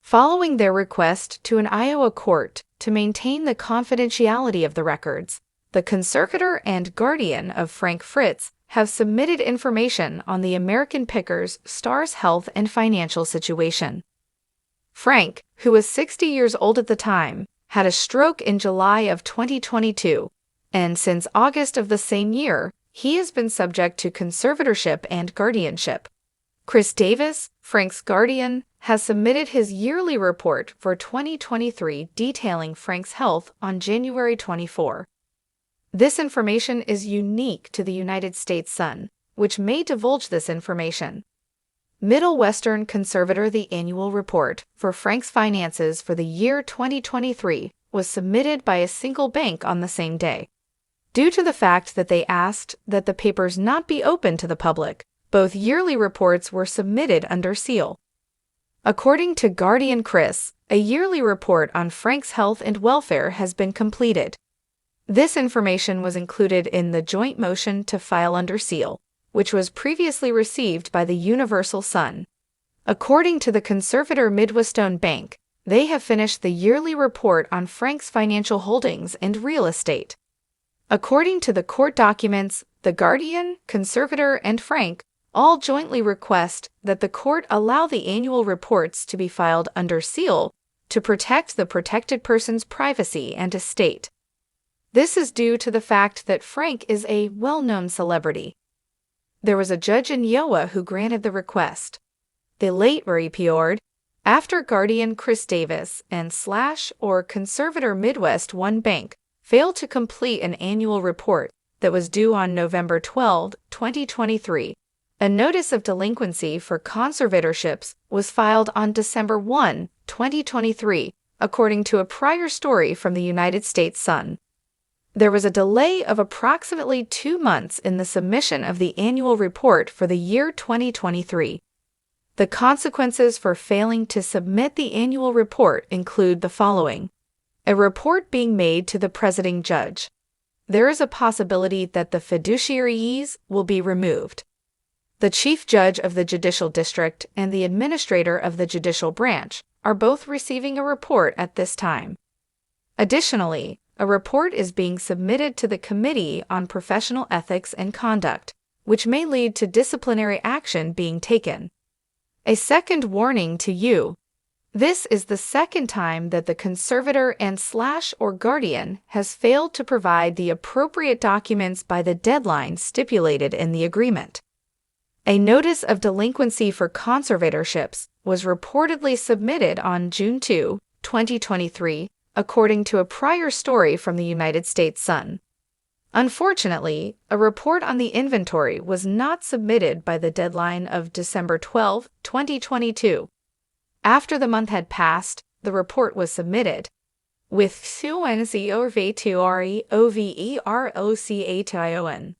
Following their request to an Iowa court to maintain the confidentiality of the records, the conservator and guardian of Frank Fritz have submitted information on the American Picker's star's health and financial situation. Frank, who was 60 years old at the time, had a stroke in July of 2022, and since August of the same year, he has been subject to conservatorship and guardianship. Chris Davis, Frank's guardian, has submitted his yearly report for 2023 detailing Frank's health on January 24. This information is unique to the United States Sun, which may divulge this information. Middle Western Conservator. The annual report for Frank's finances for the year 2023 was submitted by a single bank on the same day. Due to the fact that they asked that the papers not be open to the public, both yearly reports were submitted under seal. According to Guardian Chris, a yearly report on Frank's health and welfare has been completed. This information was included in the joint motion to file under seal, which was previously received by the Universal Sun. According to the conservator Midwestone Bank, they have finished the yearly report on Frank's financial holdings and real estate. According to the court documents, the guardian, conservator, and Frank all jointly request that the court allow the annual reports to be filed under seal to protect the protected person's privacy and estate. This is due to the fact that Frank is a well-known celebrity. There was a judge in Iowa who granted the request. The late report, after guardian Chris Davis and conservator Midwest One Bank failed to complete an annual report that was due on November 12, 2023. A notice of delinquency for conservatorships was filed on December 1, 2023, according to a prior story from the United States Sun. There was a delay of approximately 2 months in the submission of the annual report for the year 2023. The consequences for failing to submit the annual report include the following: a report being made to the presiding judge. There is a possibility that the fiduciaries will be removed. The chief judge of the judicial district and the administrator of the judicial branch are both receiving a report at this time. Additionally, a report is being submitted to the Committee on Professional Ethics and Conduct, which may lead to disciplinary action being taken. A second warning to you. This is the second time that the conservator and guardian has failed to provide the appropriate documents by the deadline stipulated in the agreement. A notice of delinquency for conservatorships was reportedly submitted on June 2, 2023, according to a prior story from the United States Sun. Unfortunately, a report on the inventory was not submitted by the deadline of December 12, 2022. After the month had passed, the report was submitted. With CUNZOVTOREOVEROCATION.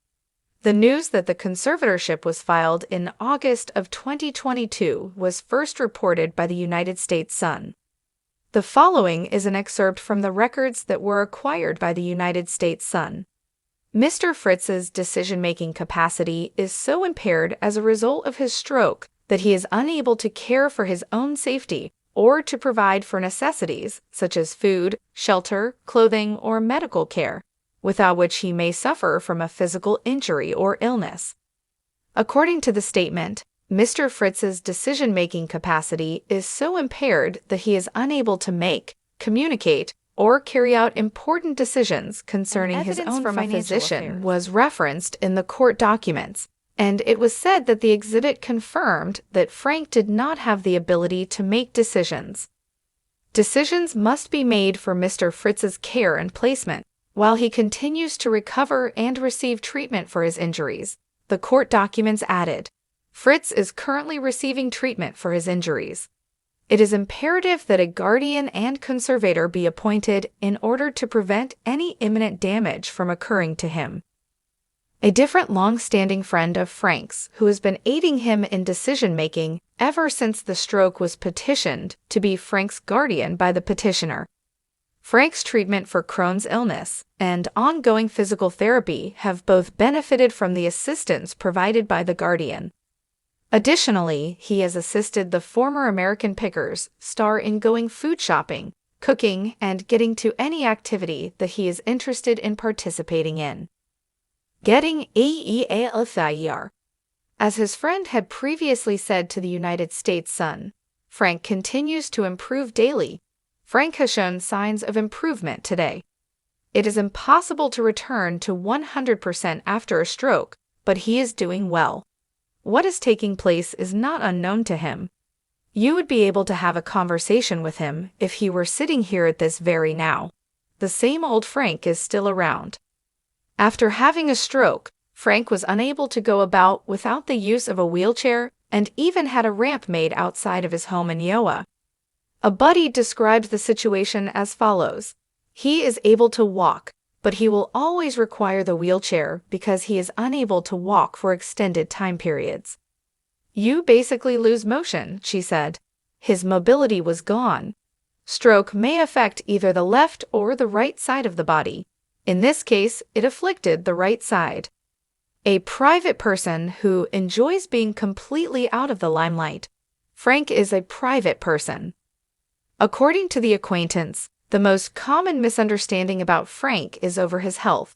The news that the conservatorship was filed in August of 2022 was first reported by the United States Sun. The following is an excerpt from the records that were acquired by the United States Sun. Mr. Fritz's decision-making capacity is so impaired as a result of his stroke that he is unable to care for his own safety or to provide for necessities such as food, shelter, clothing, or medical care, without which he may suffer from a physical injury or illness. According to the statement, Mr. Fritz's decision-making capacity is so impaired that he is unable to make, communicate, or carry out important decisions concerning his own financial affairs. Was referenced in the court documents, and it was said that the exhibit confirmed that Frank did not have the ability to make decisions. Decisions must be made for Mr. Fritz's care and placement while he continues to recover and receive treatment for his injuries, the court documents added. Fritz is currently receiving treatment for his injuries. It is imperative that a guardian and conservator be appointed in order to prevent any imminent damage from occurring to him. A different long-standing friend of Frank's, who has been aiding him in decision-making ever since the stroke, was petitioned to be Frank's guardian by the petitioner. Frank's treatment for Crohn's illness and ongoing physical therapy have both benefited from the assistance provided by the guardian. Additionally, he has assisted the former American Pickers star in going food shopping, cooking, and getting to any activity that he is interested in participating in. Getting AEALFIER. As his friend had previously said to the United States Sun, Frank continues to improve daily. Frank has shown signs of improvement today. It is impossible to return to 100% after a stroke, but he is doing well. What is taking place is not unknown to him. You would be able to have a conversation with him if he were sitting here at this very now. The same old Frank is still around. After having a stroke, Frank was unable to go about without the use of a wheelchair and even had a ramp made outside of his home in Iowa. A buddy described the situation as follows. He is able to walk, but he will always require the wheelchair because he is unable to walk for extended time periods. You basically lose motion, she said. His mobility was gone. Stroke may affect either the left or the right side of the body. In this case, it afflicted the right side. A private person who enjoys being completely out of the limelight. Frank is a private person. According to the acquaintance, the most common misunderstanding about Frank is over his health.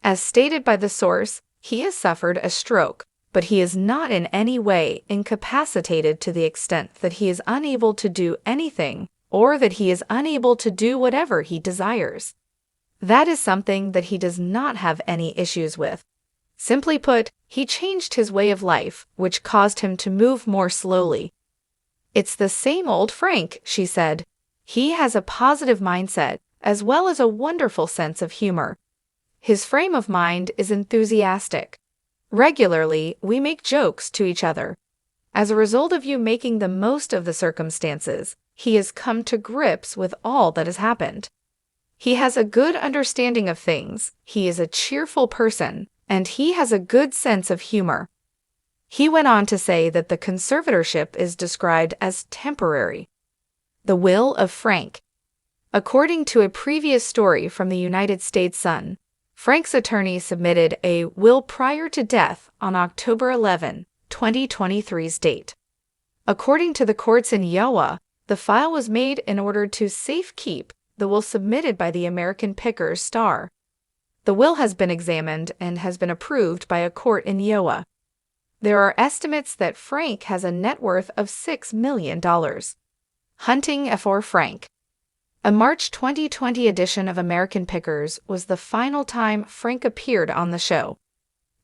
As stated by the source, he has suffered a stroke, but he is not in any way incapacitated to the extent that he is unable to do anything or that he is unable to do whatever he desires. That is something that he does not have any issues with. Simply put, he changed his way of life, which caused him to move more slowly. It's the same old Frank, she said. He has a positive mindset, as well as a wonderful sense of humor. His frame of mind is enthusiastic. Regularly, we make jokes to each other. As a result of you making the most of the circumstances, he has come to grips with all that has happened. He has a good understanding of things, he is a cheerful person, and he has a good sense of humor. He went on to say that the conservatorship is described as temporary. The will of Frank. According to a previous story from the United States Sun, Frank's attorney submitted a will prior to death on October 11, 2023's date. According to the courts in Iowa, the file was made in order to safekeep the will submitted by the American Pickers star. The will has been examined and has been approved by a court in Iowa. There are estimates that Frank has a net worth of $6 million. Hunting for Frank. A March 2020 edition of American Pickers was the final time Frank appeared on the show.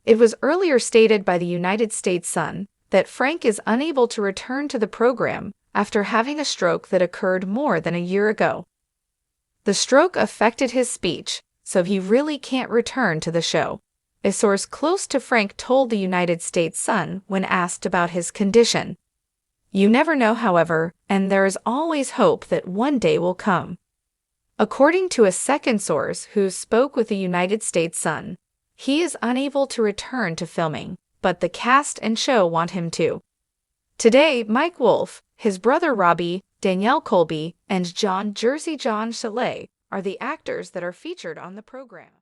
It was earlier stated by the United States Sun that Frank is unable to return to the program after having a stroke that occurred more than a year ago. The stroke affected his speech, so he really can't return to the show. A source close to Frank told the United States Sun when asked about his condition. You never know, however, and there is always hope that one day will come. According to a second source who spoke with the United States Sun, he is unable to return to filming, but the cast and show want him to. Today, Mike Wolfe, his brother Robbie, Danielle Colby, and John Jersey John Chalet are the actors that are featured on the program.